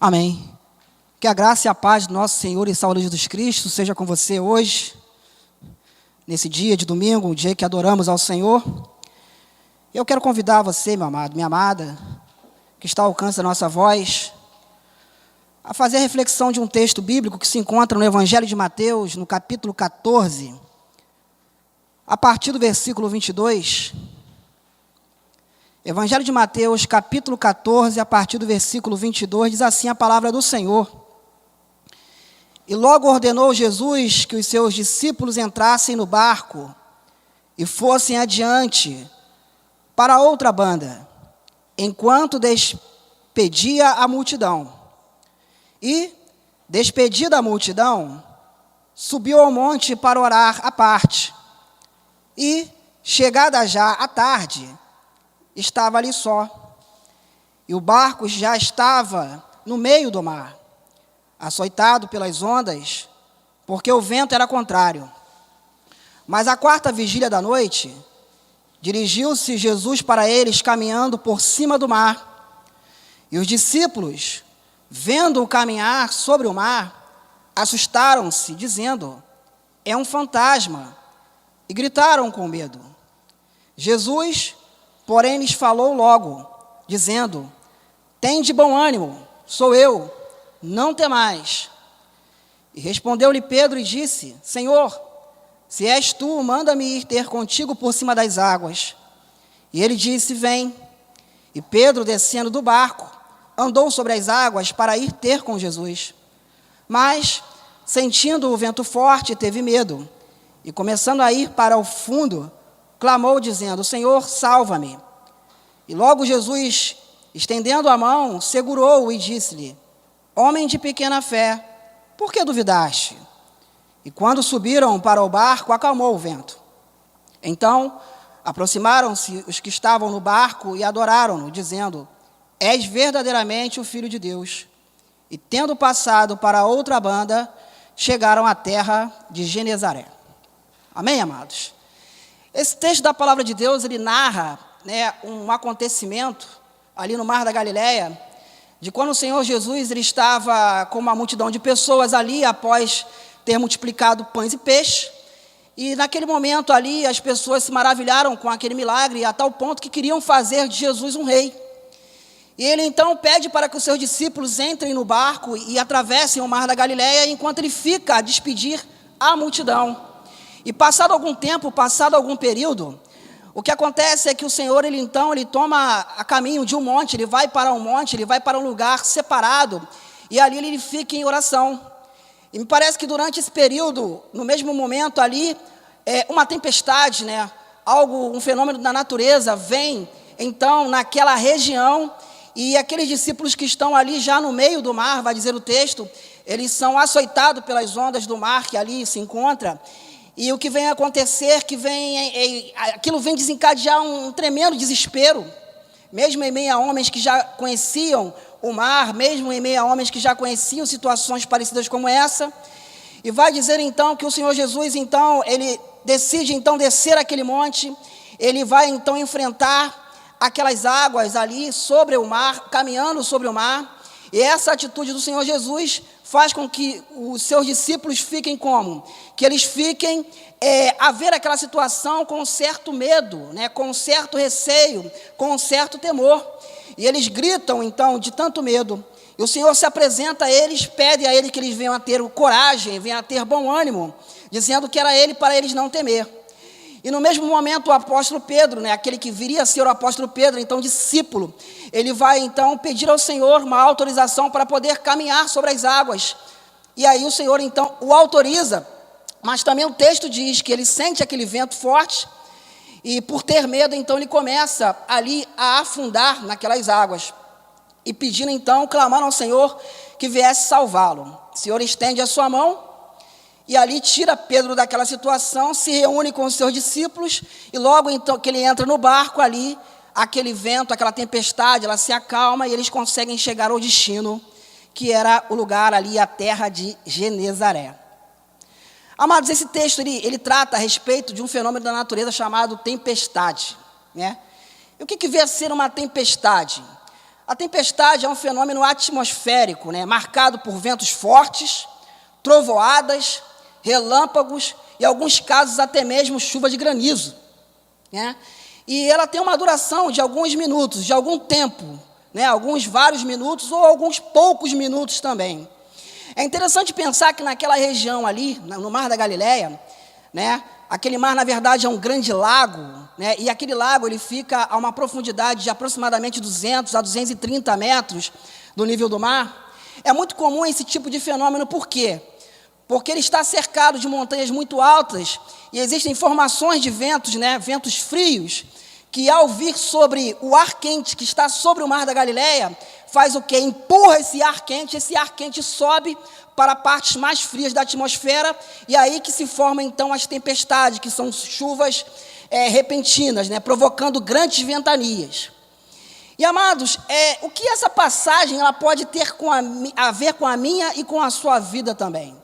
Amém. Que a graça e a paz do nosso Senhor e Salvador Jesus Cristo seja com você hoje, nesse dia de domingo, um dia que adoramos ao Senhor. Eu quero convidar você, meu amado, minha amada, que está ao alcance da nossa voz, a fazer a reflexão de um texto bíblico que se encontra no Evangelho de Mateus, no capítulo 14, a partir do versículo 22. Evangelho de Mateus, capítulo 14, a partir do versículo 22, diz assim a palavra do Senhor. E logo ordenou Jesus que os seus discípulos entrassem no barco e fossem adiante para outra banda, enquanto despedia a multidão. E, despedida a multidão, subiu ao monte para orar à parte. E, chegada já a tarde, estava ali só. E o barco já estava no meio do mar, açoitado pelas ondas, porque o vento era contrário. Mas à quarta vigília da noite, dirigiu-se Jesus para eles caminhando por cima do mar. E os discípulos, vendo-o caminhar sobre o mar, assustaram-se, dizendo: é um fantasma, e gritaram com medo. Jesus, porém, lhes falou logo, dizendo: tende bom ânimo, sou eu, não temais. E respondeu-lhe Pedro e disse: Senhor, se és tu, manda-me ir ter contigo por cima das águas. E ele disse: vem. E Pedro, descendo do barco, andou sobre as águas para ir ter com Jesus. Mas, sentindo o vento forte, teve medo, e começando a ir para o fundo, clamou, dizendo: Senhor, salva-me. E logo Jesus, estendendo a mão, segurou-o e disse-lhe: homem de pequena fé, por que duvidaste? E quando subiram para o barco, acalmou o vento. Então, aproximaram-se os que estavam no barco e adoraram-no, dizendo: és verdadeiramente o Filho de Deus. E tendo passado para a outra banda, chegaram à terra de Genezaré. Amém, amados? Esse texto da palavra de Deus, ele narra, um acontecimento ali no Mar da Galileia, de quando o Senhor Jesus ele estava com uma multidão de pessoas ali, após ter multiplicado pães e peixes, e naquele momento ali as pessoas se maravilharam com aquele milagre, a tal ponto que queriam fazer de Jesus um rei. E ele então pede para que os seus discípulos entrem no barco e atravessem o Mar da Galileia, enquanto ele fica a despedir a multidão. E passado algum tempo, passado algum período, o que acontece é que o Senhor, ele toma a caminho de um monte, ele vai para um monte, ele vai para um lugar separado, e ali ele fica em oração. E me parece que durante esse período, no mesmo momento ali, uma tempestade, um fenômeno da natureza vem, então, naquela região, e aqueles discípulos que estão ali já no meio do mar, vai dizer o texto, eles são açoitados pelas ondas do mar que ali se encontra. E o que vem acontecer, aquilo vem desencadear um tremendo desespero, mesmo em meio a homens que já conheciam o mar, mesmo em meio a homens que já conheciam situações parecidas como essa. E vai dizer então que o Senhor Jesus, então, ele decide então descer aquele monte, ele vai então enfrentar aquelas águas ali sobre o mar, caminhando sobre o mar, e essa atitude do Senhor Jesus faz com que os seus discípulos fiquem como? Que eles fiquem a ver aquela situação com um certo medo, com um certo receio, com um certo temor. E eles gritam, então, de tanto medo. E o Senhor se apresenta a eles, pede a eles que eles venham a ter coragem, venham a ter bom ânimo, dizendo que era ele para eles não temer. E no mesmo momento o apóstolo Pedro, aquele que viria a ser o apóstolo Pedro, então discípulo, ele vai então pedir ao Senhor uma autorização para poder caminhar sobre as águas. E aí o Senhor então o autoriza, mas também o texto diz que ele sente aquele vento forte e por ter medo então ele começa ali a afundar naquelas águas. E pedindo então, clamando ao Senhor que viesse salvá-lo. O Senhor estende a sua mão e ali tira Pedro daquela situação, se reúne com os seus discípulos, e logo então que ele entra no barco ali, aquele vento, aquela tempestade, ela se acalma e eles conseguem chegar ao destino, que era o lugar ali, a terra de Genezaré. Amados, esse texto ele trata a respeito de um fenômeno da natureza chamado tempestade. E o que veio a ser uma tempestade? A tempestade é um fenômeno atmosférico, né, marcado por ventos fortes, trovoadas, relâmpagos e, em alguns casos, até mesmo chuva de granizo, né? E ela tem uma duração de alguns minutos, de algum tempo, né? Alguns vários minutos ou alguns poucos minutos também. É interessante pensar que naquela região ali, no Mar da Galileia, né, aquele mar, na verdade, é um grande lago, né, e aquele lago ele fica a uma profundidade de aproximadamente 200 a 230 metros do nível do mar. É muito comum esse tipo de fenômeno, por quê? Porque ele está cercado de montanhas muito altas e existem formações de ventos, né, ventos frios, que ao vir sobre o ar quente que está sobre o Mar da Galileia, faz o quê? Empurra esse ar quente sobe para partes mais frias da atmosfera, e aí que se formam então as tempestades, que são chuvas repentinas, né, provocando grandes ventanias. E amados, o que essa passagem ela pode ter a ver com a minha e com a sua vida também?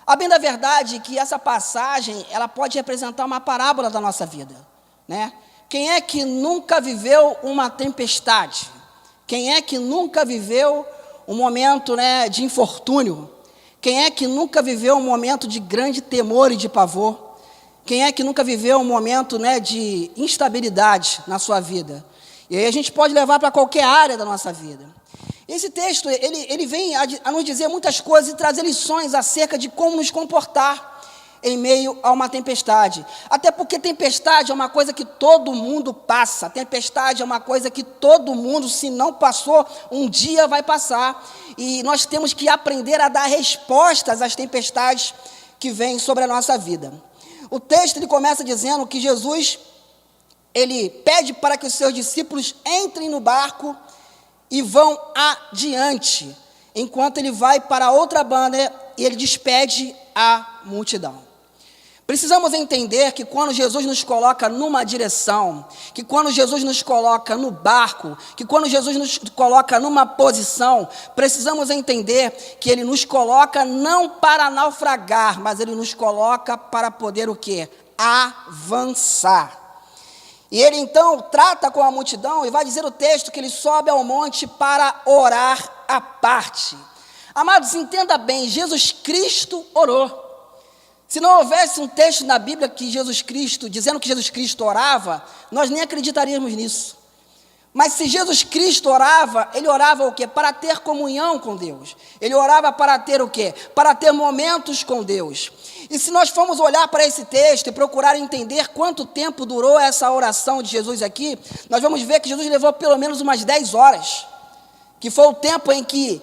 A bem da verdade é que essa passagem ela pode representar uma parábola da nossa vida, né? Quem é que nunca viveu uma tempestade? Quem é que nunca viveu um momento, né, de infortúnio? Quem é que nunca viveu um momento de grande temor e de pavor? Quem é que nunca viveu um momento, né, de instabilidade na sua vida? E aí a gente pode levar para qualquer área da nossa vida. Esse texto, ele vem a nos dizer muitas coisas e trazer lições acerca de como nos comportar em meio a uma tempestade. Até porque tempestade é uma coisa que todo mundo passa. Tempestade é uma coisa que todo mundo, se não passou, um dia vai passar. E nós temos que aprender a dar respostas às tempestades que vêm sobre a nossa vida. O texto ele começa dizendo que Jesus, ele pede para que os seus discípulos entrem no barco e vão adiante, enquanto ele vai para outra banda e ele despede a multidão. Precisamos entender que quando Jesus nos coloca numa direção, que quando Jesus nos coloca no barco, que quando Jesus nos coloca numa posição, precisamos entender que Ele nos coloca não para naufragar, mas Ele nos coloca para poder o quê? Avançar. E Ele então trata com a multidão e vai dizer o texto que Ele sobe ao monte para orar à parte. Amados, entenda bem, Jesus Cristo orou. Se não houvesse um texto na Bíblia que Jesus Cristo, dizendo que Jesus Cristo orava, nós nem acreditaríamos nisso. Mas se Jesus Cristo orava, Ele orava o quê? Para ter comunhão com Deus. Ele orava para ter o quê? Para ter momentos com Deus. E se nós formos olhar para esse texto e procurar entender quanto tempo durou essa oração de Jesus aqui, nós vamos ver que Jesus levou pelo menos umas 10 horas, que foi o tempo em que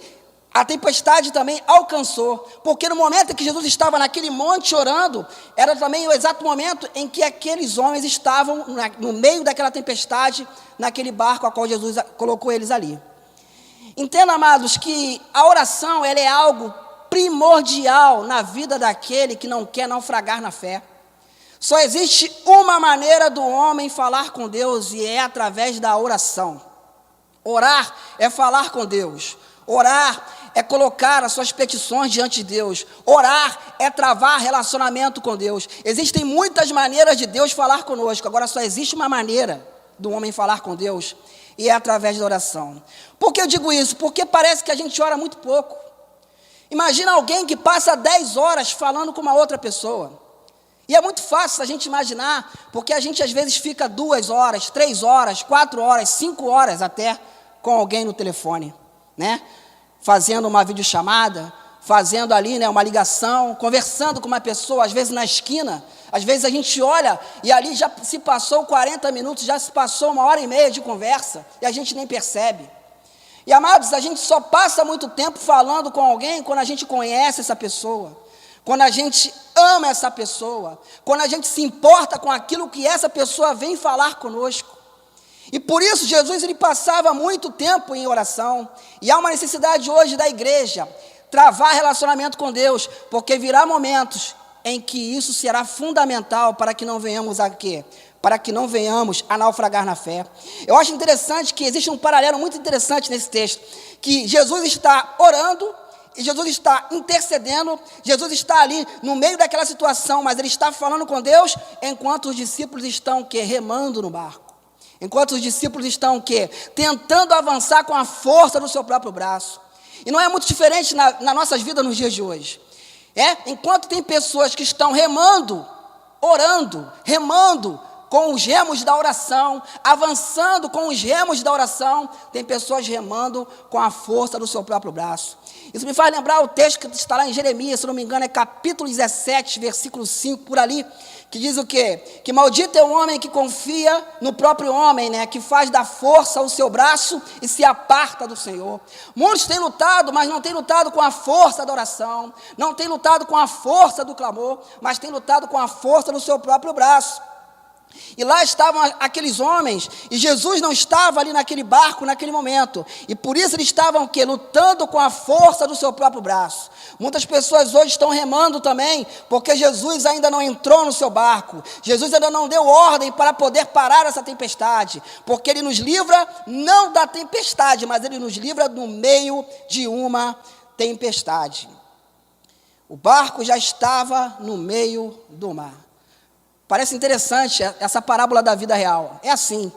a tempestade também alcançou, porque no momento em que Jesus estava naquele monte orando, era também o exato momento em que aqueles homens estavam no meio daquela tempestade, naquele barco a qual Jesus colocou eles ali. Entenda, amados, que a oração ela é algo primordial na vida daquele que não quer naufragar na fé. Só existe uma maneira do homem falar com Deus e é através da oração. Orar é falar com Deus. Orar é colocar as suas petições diante de Deus. Orar é travar relacionamento com Deus. Existem muitas maneiras de Deus falar conosco. Agora só existe uma maneira do homem falar com Deus e é através da oração. Por que eu digo isso? Porque parece que a gente ora muito pouco. Imagina alguém que passa 10 horas falando com uma outra pessoa. E é muito fácil a gente imaginar, porque a gente às vezes fica 2 horas, 3 horas, 4 horas, 5 horas até com alguém no telefone, né? Fazendo uma videochamada, fazendo ali, né, uma ligação, conversando com uma pessoa, às vezes na esquina. Às vezes a gente olha e ali já se passou 40 minutos, já se passou 1h30 de conversa e a gente nem percebe. E amados, a gente só passa muito tempo falando com alguém quando a gente conhece essa pessoa, quando a gente ama essa pessoa, quando a gente se importa com aquilo que essa pessoa vem falar conosco. E por isso Jesus ele passava muito tempo em oração. E há uma necessidade hoje da igreja travar relacionamento com Deus, porque virá momentos em que isso será fundamental para que não venhamos a quê? Para que não venhamos a naufragar na fé. Eu acho interessante que existe um paralelo muito interessante nesse texto, que Jesus está orando e Jesus está intercedendo, Jesus está ali no meio daquela situação, mas ele está falando com Deus, enquanto os discípulos estão o quê? Remando no barco. Enquanto os discípulos estão o quê? Tentando avançar com a força do seu próprio braço. E não é muito diferente nas nossas vidas nos dias de hoje. Enquanto tem pessoas que estão remando, orando, remando com os remos da oração, avançando com os remos da oração, tem pessoas remando com a força do seu próprio braço. Isso me faz lembrar o texto que está lá em Jeremias, se não me engano, é capítulo 17, versículo 5, por ali, que diz o quê? Que maldito é o homem que confia no próprio homem, né? Que faz da força o seu braço e se aparta do Senhor. Muitos têm lutado, mas não têm lutado com a força da oração, não têm lutado com a força do clamor, mas têm lutado com a força do seu próprio braço. E lá estavam aqueles homens, e Jesus não estava ali naquele barco naquele momento, e por isso eles estavam o quê? Lutando com a força do seu próprio braço. Muitas pessoas hoje estão remando também, porque Jesus ainda não entrou no seu barco, Jesus ainda não deu ordem para poder parar essa tempestade, porque Ele nos livra não da tempestade, mas Ele nos livra no meio de uma tempestade. O barco já estava no meio do mar. Parece interessante essa parábola da vida real. É assim.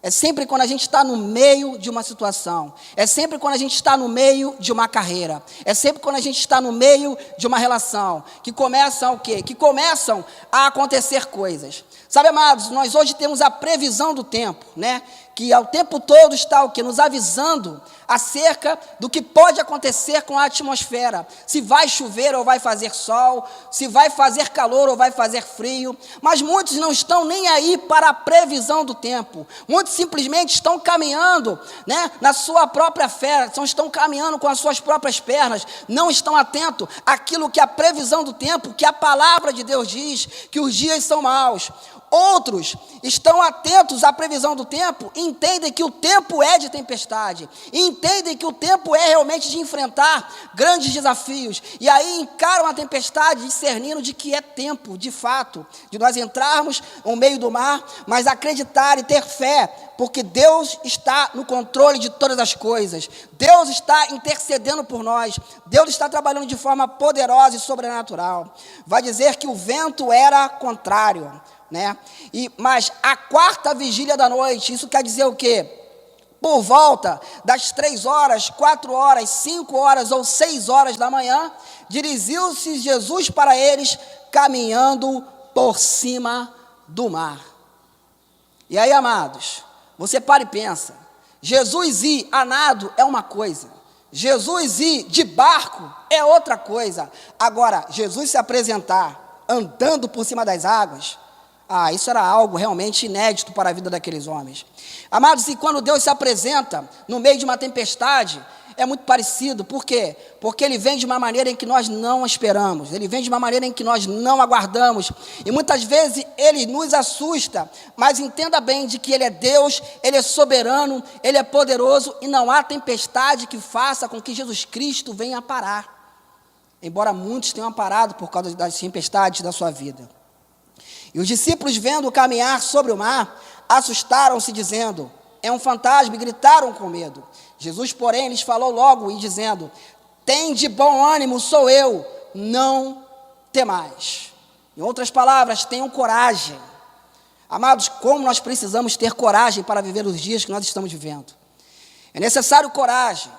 É sempre quando a gente está no meio de uma situação. É sempre quando a gente está no meio de uma carreira. É sempre quando a gente está no meio de uma relação. Que começam o quê? Que começam a acontecer coisas. Sabe, amados, nós hoje temos a previsão do tempo, né? Que ao tempo todo está o quê? Nos avisando acerca do que pode acontecer com a atmosfera. Se vai chover ou vai fazer sol, se vai fazer calor ou vai fazer frio. Mas muitos não estão nem aí para a previsão do tempo. Muitos simplesmente estão caminhando, né, na sua própria fé, estão caminhando com as suas próprias pernas, não estão atentos àquilo que a previsão do tempo, que a palavra de Deus diz, que os dias são maus. Outros estão atentos à previsão do tempo e entendem que o tempo é de tempestade, e entendem que o tempo é realmente de enfrentar grandes desafios, e aí encaram a tempestade discernindo de que é tempo, de fato, de nós entrarmos no meio do mar, mas acreditar e ter fé, porque Deus está no controle de todas as coisas, Deus está intercedendo por nós, Deus está trabalhando de forma poderosa e sobrenatural. Vai dizer que o vento era contrário, né? Mas a quarta vigília da noite, isso quer dizer o quê? Por volta das 3 horas, 4 horas, 5 horas ou 6 horas da manhã, dirigiu-se Jesus para eles, caminhando por cima do mar. E aí, amados, você para e pensa, Jesus ir a nado é uma coisa, Jesus ir de barco é outra coisa. Agora, Jesus se apresentar andando por cima das águas, isso era algo realmente inédito para a vida daqueles homens. Amados, e quando Deus se apresenta no meio de uma tempestade, é muito parecido. Por quê? Porque Ele vem de uma maneira em que nós não esperamos. Ele vem de uma maneira em que nós não aguardamos. E muitas vezes Ele nos assusta. Mas entenda bem de que Ele é Deus, Ele é soberano, Ele é poderoso. E não há tempestade que faça com que Jesus Cristo venha parar. Embora muitos tenham parado por causa das tempestades da sua vida. E os discípulos, vendo caminhar sobre o mar, assustaram-se, dizendo, é um fantasma, e gritaram com medo. Jesus, porém, lhes falou logo, e dizendo, tende bom ânimo, sou eu, não temais. Em outras palavras, tenham coragem. Amados, como nós precisamos ter coragem para viver os dias que nós estamos vivendo. É necessário coragem.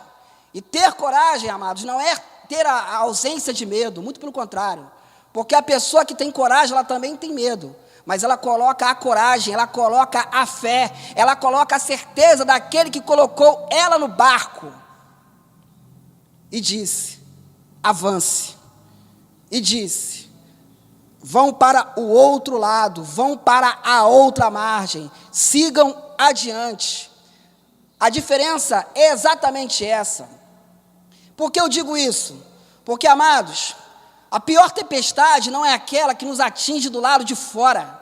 E ter coragem, amados, não é ter a ausência de medo, muito pelo contrário. Porque a pessoa que tem coragem, ela também tem medo. Mas ela coloca a coragem, ela coloca a fé, ela coloca a certeza daquele que colocou ela no barco. E disse, avance. E disse, vão para o outro lado, vão para a outra margem, sigam adiante. A diferença é exatamente essa. Por que eu digo isso? Porque, amados, a pior tempestade não é aquela que nos atinge do lado de fora.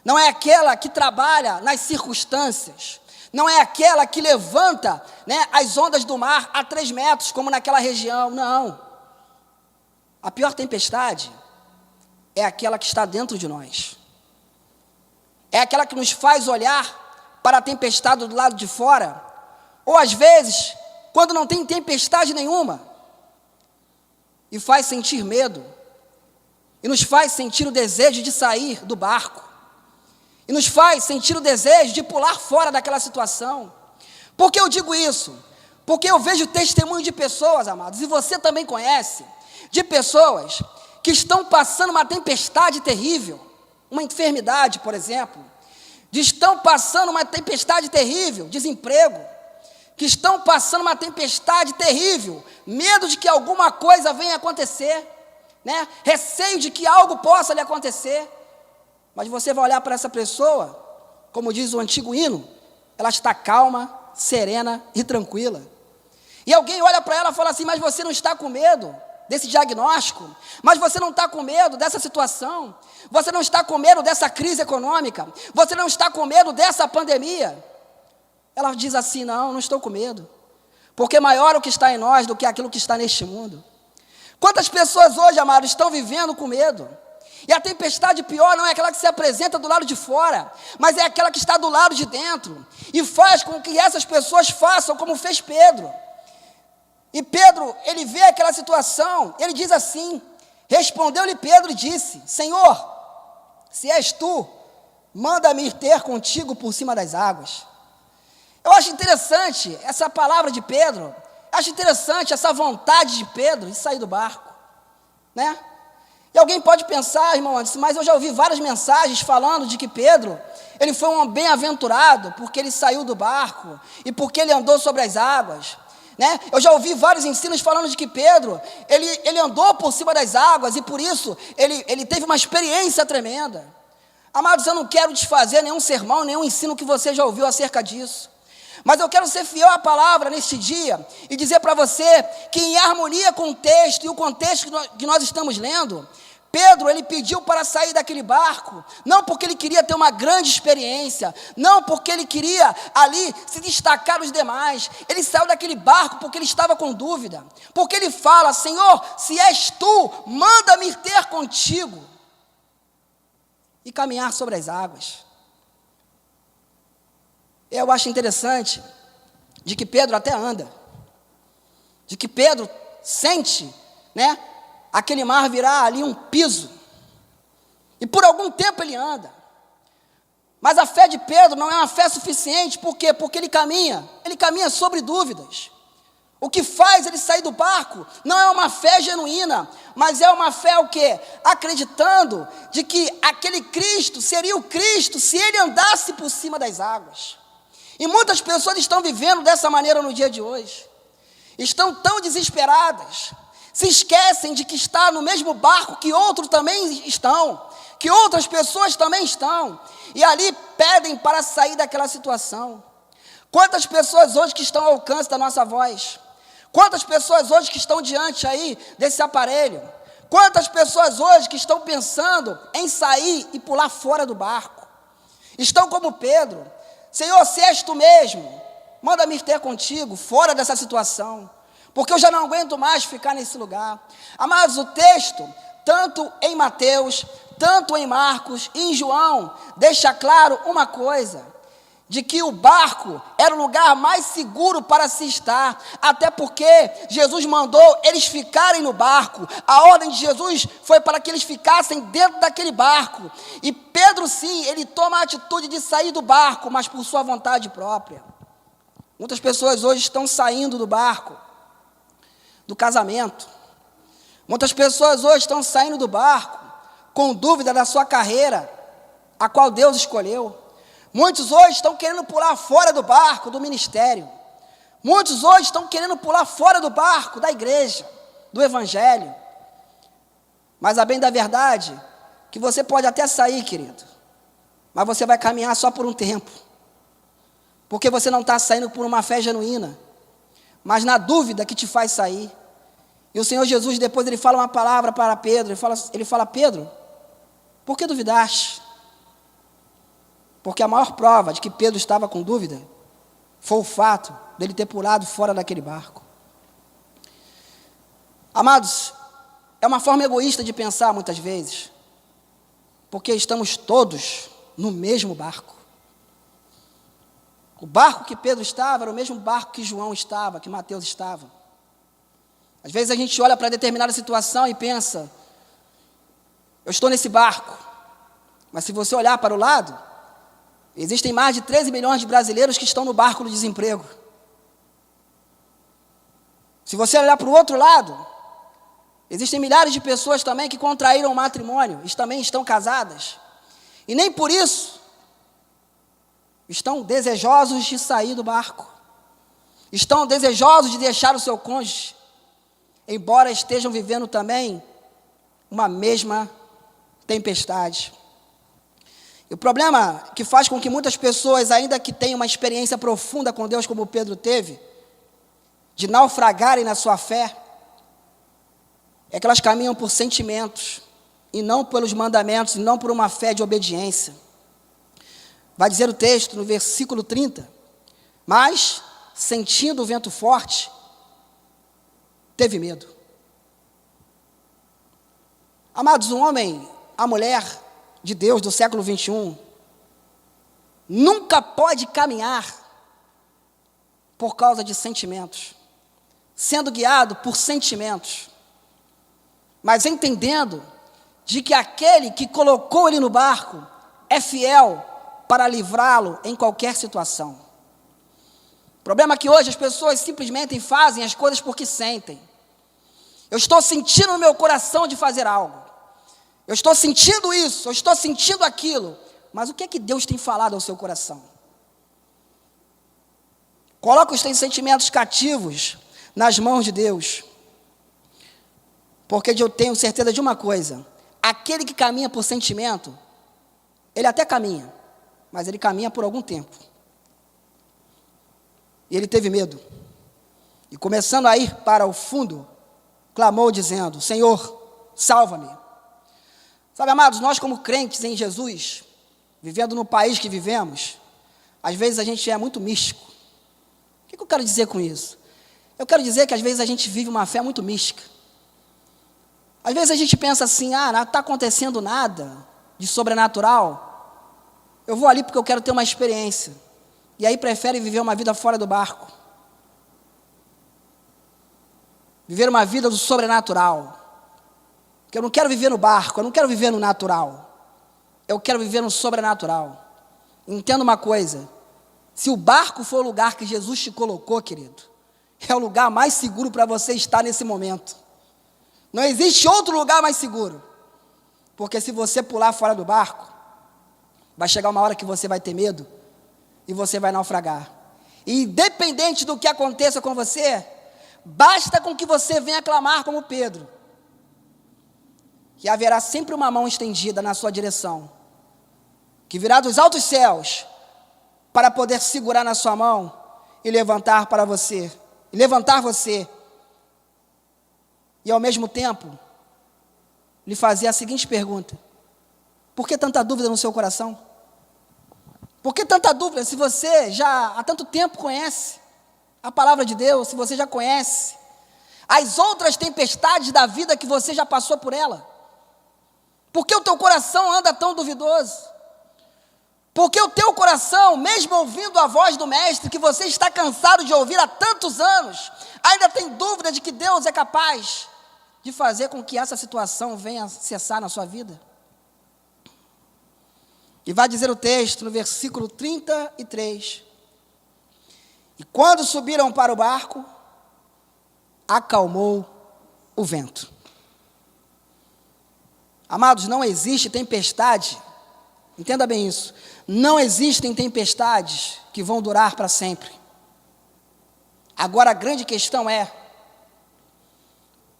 Não é aquela que trabalha nas circunstâncias. Não é aquela que levanta, né, as ondas do mar a 3 metros, como naquela região. Não. A pior tempestade é aquela que está dentro de nós. É aquela que nos faz olhar para a tempestade do lado de fora. Ou às vezes, quando não tem tempestade nenhuma, e faz sentir medo, e nos faz sentir o desejo de sair do barco. e nos faz sentir o desejo de pular fora daquela situação. Por que eu digo isso? Porque eu vejo testemunho de pessoas, amados, e você também conhece, de pessoas que estão passando uma tempestade terrível, uma enfermidade, por exemplo, estão passando uma tempestade terrível, desemprego, que estão passando uma tempestade terrível, medo de que alguma coisa venha acontecer, né? Receio de que algo possa lhe acontecer. Mas você vai olhar para essa pessoa, como diz o antigo hino, ela está calma, serena e tranquila. E alguém olha para ela e fala assim, mas você não está com medo desse diagnóstico? Mas você não está com medo dessa situação? Você não está com medo dessa crise econômica? Você não está com medo dessa pandemia? Ela diz assim, não estou com medo, porque maior o que está em nós do que aquilo que está neste mundo. Quantas pessoas hoje, amados, estão vivendo com medo? E a tempestade pior não é aquela que se apresenta do lado de fora, mas é aquela que está do lado de dentro, e faz com que essas pessoas façam como fez Pedro. E Pedro, ele vê aquela situação, ele diz assim, respondeu-lhe Pedro e disse, Senhor, se és tu, manda-me ir ter contigo por cima das águas. Eu acho interessante essa palavra de Pedro, acho interessante essa vontade de Pedro de sair do barco, né? E alguém pode pensar, irmão, mas eu já ouvi várias mensagens falando de que Pedro, ele foi um bem-aventurado porque ele saiu do barco e porque ele andou sobre as águas, né? Eu já ouvi vários ensinos falando de que Pedro, ele andou por cima das águas e por isso ele teve uma experiência tremenda. Amados, eu não quero desfazer nenhum sermão, nenhum ensino que você já ouviu acerca disso. Mas eu quero ser fiel à palavra neste dia e dizer para você que em harmonia com o texto e o contexto que nós estamos lendo, Pedro, ele pediu para sair daquele barco, não porque ele queria ter uma grande experiência, não porque ele queria ali se destacar dos demais, ele saiu daquele barco porque ele estava com dúvida, porque ele fala, Senhor, se és tu, manda-me ter contigo e caminhar sobre as águas. Eu acho interessante de que Pedro até anda, de que Pedro sente, né, aquele mar virar ali um piso, e por algum tempo ele anda, mas a fé de Pedro não é uma fé suficiente, por quê? Porque ele caminha sobre dúvidas. O que faz ele sair do barco não é uma fé genuína, mas é uma fé o quê? Acreditando de que aquele Cristo seria o Cristo se ele andasse por cima das águas. E muitas pessoas estão vivendo dessa maneira no dia de hoje. Estão tão desesperadas, se esquecem de que está no mesmo barco que outros também estão, que outras pessoas também estão, e ali pedem para sair daquela situação. Quantas pessoas hoje que estão ao alcance da nossa voz? Quantas pessoas hoje que estão diante aí desse aparelho? Quantas pessoas hoje que estão pensando em sair e pular fora do barco? Estão como Pedro, Senhor, se és tu mesmo, manda-me ter contigo, fora dessa situação, porque eu já não aguento mais ficar nesse lugar. Amados, o texto, tanto em Mateus, tanto em Marcos e em João, deixa claro uma coisa, de que o barco era o lugar mais seguro para se estar, até porque Jesus mandou eles ficarem no barco, a ordem de Jesus foi para que eles ficassem dentro daquele barco, e Pedro sim, ele toma a atitude de sair do barco, mas por sua vontade própria. Muitas pessoas hoje estão saindo do barco, do casamento, muitas pessoas hoje estão saindo do barco, com dúvida da sua carreira, a qual Deus escolheu. Muitos hoje estão querendo pular fora do barco do ministério. Muitos hoje estão querendo pular fora do barco da igreja, do evangelho. Mas a bem da verdade, que você pode até sair, querido, mas você vai caminhar só por um tempo. Porque você não está saindo por uma fé genuína, mas na dúvida que te faz sair. E o Senhor Jesus, depois ele fala uma palavra para Pedro, ele fala, Pedro, por que duvidaste? Porque a maior prova de que Pedro estava com dúvida foi o fato dele ter pulado fora daquele barco. Amados, é uma forma egoísta de pensar muitas vezes, porque estamos todos no mesmo barco. O barco que Pedro estava era o mesmo barco que João estava, que Mateus estava. Às vezes a gente olha para determinada situação e pensa, eu estou nesse barco, mas se você olhar para o lado, Existem mais de 13 milhões de brasileiros que estão no barco do desemprego. Se você olhar para o outro lado, existem milhares de pessoas também que contraíram matrimônio, e também estão casadas, e nem por isso estão desejosos de sair do barco, estão desejosos de deixar o seu cônjuge, embora estejam vivendo também uma mesma tempestade. E o problema que faz com que muitas pessoas, ainda que tenham uma experiência profunda com Deus, como Pedro teve, de naufragarem na sua fé, é que elas caminham por sentimentos, e não pelos mandamentos, e não por uma fé de obediência. Vai dizer o texto no versículo 30, mas, sentindo o vento forte, teve medo. Amados, um homem, a mulher de Deus do século 21, nunca pode caminhar por causa de sentimentos, sendo guiado por sentimentos, mas entendendo de que aquele que colocou ele no barco é fiel para livrá-lo em qualquer situação. O problema é que hoje as pessoas simplesmente fazem as coisas porque sentem. Eu estou sentindo no meu coração de fazer algo. Eu estou sentindo isso, eu estou sentindo aquilo. Mas o que é que Deus tem falado ao seu coração? Coloca os teus sentimentos cativos nas mãos de Deus. Porque eu tenho certeza de uma coisa: aquele que caminha por sentimento, ele até caminha, mas ele caminha por algum tempo. E ele teve medo. E começando a ir para o fundo, clamou dizendo: Senhor, salva-me. Sabe, amados, nós como crentes em Jesus, vivendo no país que vivemos, às vezes a gente é muito místico. O que eu quero dizer com isso? Eu quero dizer que às vezes a gente vive uma fé muito mística. Às vezes a gente pensa assim: não está acontecendo nada de sobrenatural, eu vou ali porque eu quero ter uma experiência. E aí prefere viver uma vida fora do barco. Viver uma vida do sobrenatural. Porque eu não quero viver no barco, eu não quero viver no natural. Eu quero viver no sobrenatural. Entenda uma coisa: se o barco for o lugar que Jesus te colocou, querido, é o lugar mais seguro para você estar nesse momento. Não existe outro lugar mais seguro. Porque se você pular fora do barco, vai chegar uma hora que você vai ter medo e você vai naufragar. E independente do que aconteça com você, basta com que você venha clamar como Pedro, que haverá sempre uma mão estendida na sua direção, que virá dos altos céus para poder segurar na sua mão e levantar para você, e ao mesmo tempo lhe fazer a seguinte pergunta: por que tanta dúvida no seu coração? Por que tanta dúvida se você já há tanto tempo conhece a palavra de Deus, se você já conhece as outras tempestades da vida que você já passou por ela? Por que o teu coração anda tão duvidoso? Por que o teu coração, mesmo ouvindo a voz do Mestre, que você está cansado de ouvir há tantos anos, ainda tem dúvida de que Deus é capaz de fazer com que essa situação venha cessar na sua vida? E vai dizer o texto no versículo 33. E quando subiram para o barco, acalmou o vento. Amados, não existe tempestade, entenda bem isso, não existem tempestades que vão durar para sempre. Agora a grande questão é,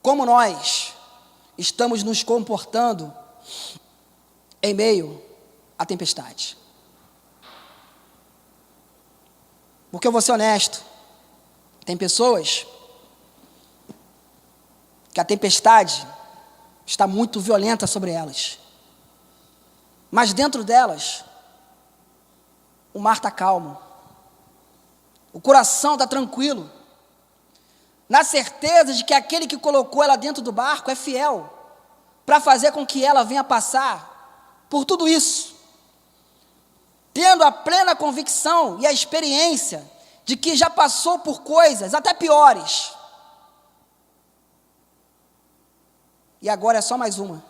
como nós estamos nos comportando em meio à tempestade. Porque eu vou ser honesto, tem pessoas que a tempestade está muito violenta sobre elas, mas dentro delas o mar está calmo, o coração está tranquilo, na certeza de que aquele que colocou ela dentro do barco é fiel para fazer com que ela venha passar por tudo isso, tendo a plena convicção e a experiência de que já passou por coisas até piores. E agora é só mais uma.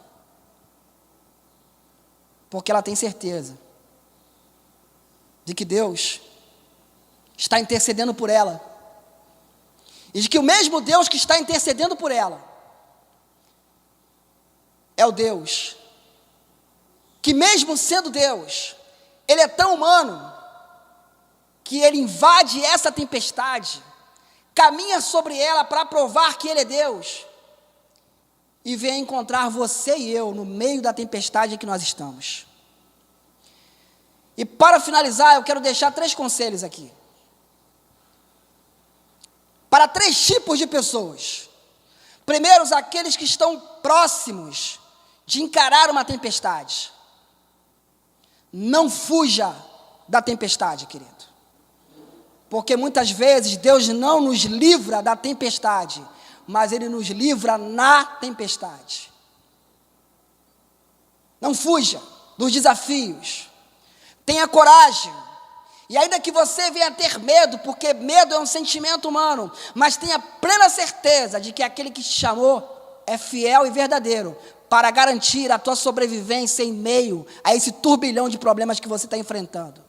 Porque ela tem certeza de que Deus está intercedendo por ela. E de que o mesmo Deus que está intercedendo por ela é o Deus que, mesmo sendo Deus, Ele é tão humano que Ele invade essa tempestade, caminha sobre ela para provar que Ele é Deus e vem encontrar você e eu no meio da tempestade em que nós estamos. E para finalizar, eu quero deixar 3 conselhos aqui. Para 3 tipos de pessoas. Primeiro, aqueles que estão próximos de encarar uma tempestade. Não fuja da tempestade, querido. Porque muitas vezes Deus não nos livra da tempestade, mas Ele nos livra na tempestade. Não fuja dos desafios. Tenha coragem. E ainda que você venha ter medo, porque medo é um sentimento humano, mas tenha plena certeza de que aquele que te chamou é fiel e verdadeiro para garantir a tua sobrevivência em meio a esse turbilhão de problemas que você está enfrentando.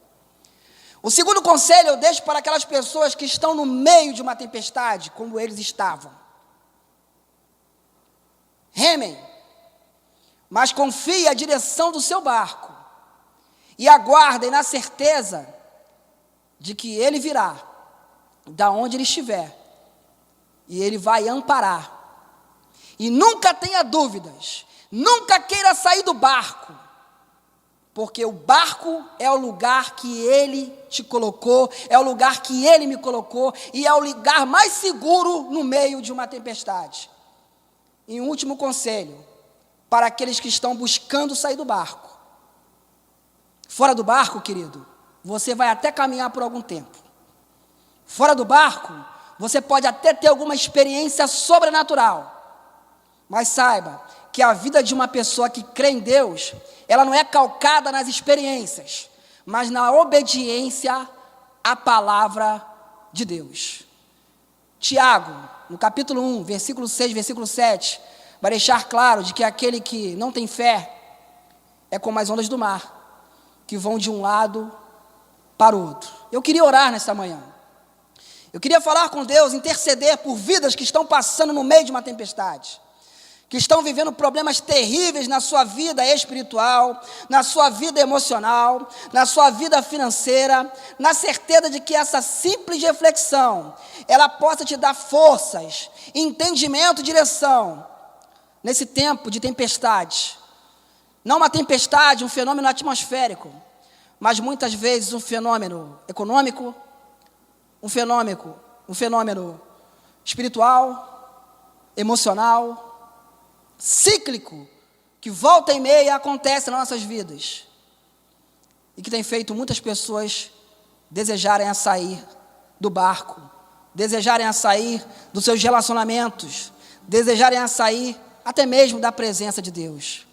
O segundo conselho eu deixo para aquelas pessoas que estão no meio de uma tempestade, como eles estavam. Remem, mas confie a direção do seu barco e aguardem na certeza de que Ele virá, da onde Ele estiver, e Ele vai amparar. E nunca tenha dúvidas, nunca queira sair do barco, porque o barco é o lugar que Ele te colocou, é o lugar que Ele me colocou, e é o lugar mais seguro no meio de uma tempestade. E um último conselho, para aqueles que estão buscando sair do barco. Fora do barco, querido, você vai até caminhar por algum tempo. Fora do barco, você pode até ter alguma experiência sobrenatural. Mas saiba que a vida de uma pessoa que crê em Deus, ela não é calcada nas experiências, mas na obediência à palavra de Deus. Tiago, no capítulo 1, versículo 6, versículo 7, vai deixar claro de que aquele que não tem fé é como as ondas do mar, que vão de um lado para o outro. Eu queria orar nessa manhã. Eu queria falar com Deus, interceder por vidas que estão passando no meio de uma tempestade, que estão vivendo problemas terríveis na sua vida espiritual, na sua vida emocional, na sua vida financeira, na certeza de que essa simples reflexão, ela possa te dar forças, entendimento, direção, nesse tempo de tempestade. Não uma tempestade, um fenômeno atmosférico, mas muitas vezes um fenômeno econômico, um fenômeno espiritual, emocional, cíclico, que volta e meia acontece nas nossas vidas e que tem feito muitas pessoas desejarem a sair do barco, desejarem a sair dos seus relacionamentos, desejarem a sair até mesmo da presença de Deus.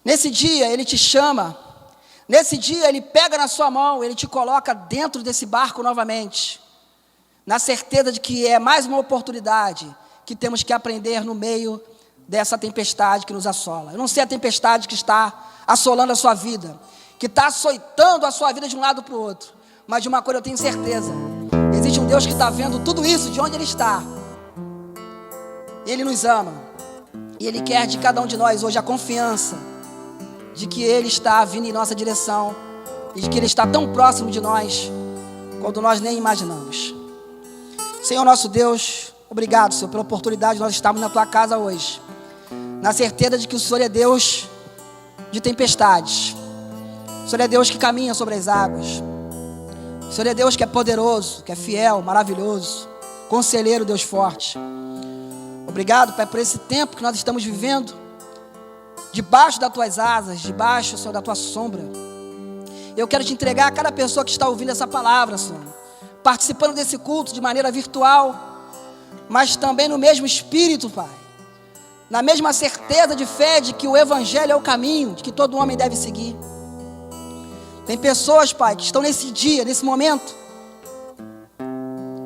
Nesse dia Ele te chama, nesse dia Ele pega na sua mão, Ele te coloca dentro desse barco novamente, na certeza de que é mais uma oportunidade que temos que aprender no meio dessa tempestade que nos assola. Eu não sei a tempestade que está assolando a sua vida, que está açoitando a sua vida de um lado para o outro, mas de uma coisa eu tenho certeza: existe um Deus que está vendo tudo isso de onde Ele está. Ele nos ama, e Ele quer de cada um de nós hoje a confiança de que Ele está vindo em nossa direção, e de que Ele está tão próximo de nós, quando nós nem imaginamos. Senhor nosso Deus, obrigado, Senhor, pela oportunidade de nós estarmos na Tua casa hoje, na certeza de que o Senhor é Deus de tempestades. O Senhor é Deus que caminha sobre as águas. O Senhor é Deus que é poderoso, que é fiel, maravilhoso, conselheiro, Deus forte. Obrigado, Pai, por esse tempo que nós estamos vivendo, debaixo das Tuas asas, debaixo, Senhor, da Tua sombra. Eu quero te entregar a cada pessoa que está ouvindo essa palavra, Senhor, participando desse culto de maneira virtual, mas também no mesmo espírito, Pai, na mesma certeza de fé de que o Evangelho é o caminho, de que todo homem deve seguir. Tem pessoas, Pai, que estão nesse dia, nesse momento,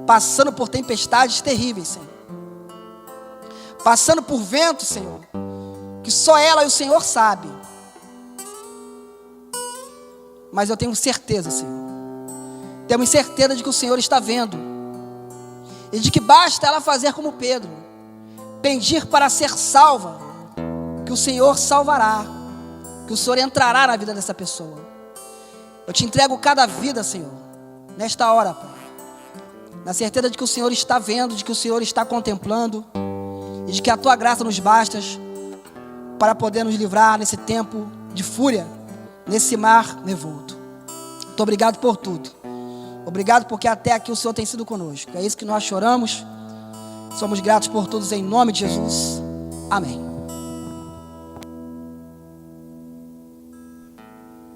passando por tempestades terríveis, Senhor, passando por ventos, Senhor, que só ela e o Senhor sabem. mas eu tenho certeza, Senhor. Temos certeza de que o Senhor está vendo. E de que basta ela fazer como Pedro, pedir para ser salva, que o Senhor salvará, que o Senhor entrará na vida dessa pessoa. Eu te entrego cada vida, Senhor, nesta hora, Pai, na certeza de que o Senhor está vendo, de que o Senhor está contemplando, e de que a Tua graça nos basta para poder nos livrar nesse tempo de fúria, nesse mar revolto. Muito obrigado por tudo. Obrigado porque até aqui o Senhor tem sido conosco. É isso que nós choramos. Somos gratos por todos em nome de Jesus. Amém.